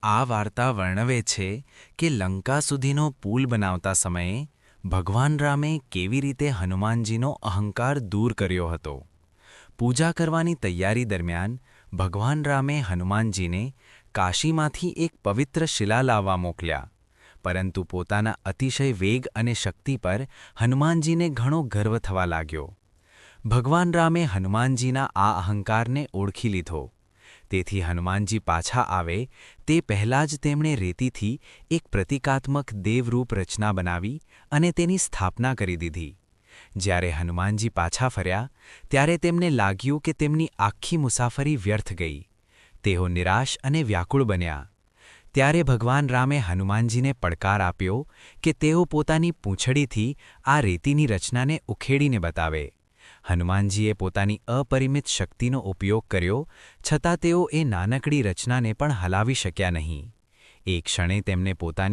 આ વાર્તા વર્ણવે છે કે લંકા સુધીનો પુલ બનાવતા સમયે ભગવાન રામે કેવી રીતે હનુમાનજીનો અહંકાર દૂર કર્યો હતો. પૂજા કરવાની તૈયારી દરમિયાન ભગવાન રામે હનુમાનજીને કાશીમાંથી એક પવિત્ર શિલા લાવવા મોકલ્યા, પરંતુ પોતાના અતિશય વેગ અને શક્તિ પર હનુમાનજીને ઘણો ગર્વ થવા લાગ્યો. ભગવાન રામે હનુમાનજીના આ અહંકારને ઓળખી લીધો. તેથી હનુમાનજી પાછા આવે તે પહેલાં જ તેમણે રેતીથી એક પ્રતિકાત્મક દેવરૂપ રચના બનાવી અને તેની સ્થાપના કરી દીધી. જ્યારે હનુમાનજી પાછા ફર્યા ત્યારે તેમને લાગ્યું કે તેમની આખી મુસાફરી વ્યર્થ ગઈ. તેઓ નિરાશ અને વ્યાકુળ બન્યા. ત્યારે ભગવાન રામે હનુમાનજીને પડકાર આપ્યો કે તેઓ પોતાની પૂંછડીથી આ રેતીની રચનાને ઉખેડીને બતાવે. હનુમાનજીએ પોતાની અપરિમિત શક્તિનો ઉપયોગ કર્યો, છતાં તેઓ એ નાનકડી રચનાને પણ હલાવી શક્યા નહીં. એ ક્ષણે તેમને પોતાની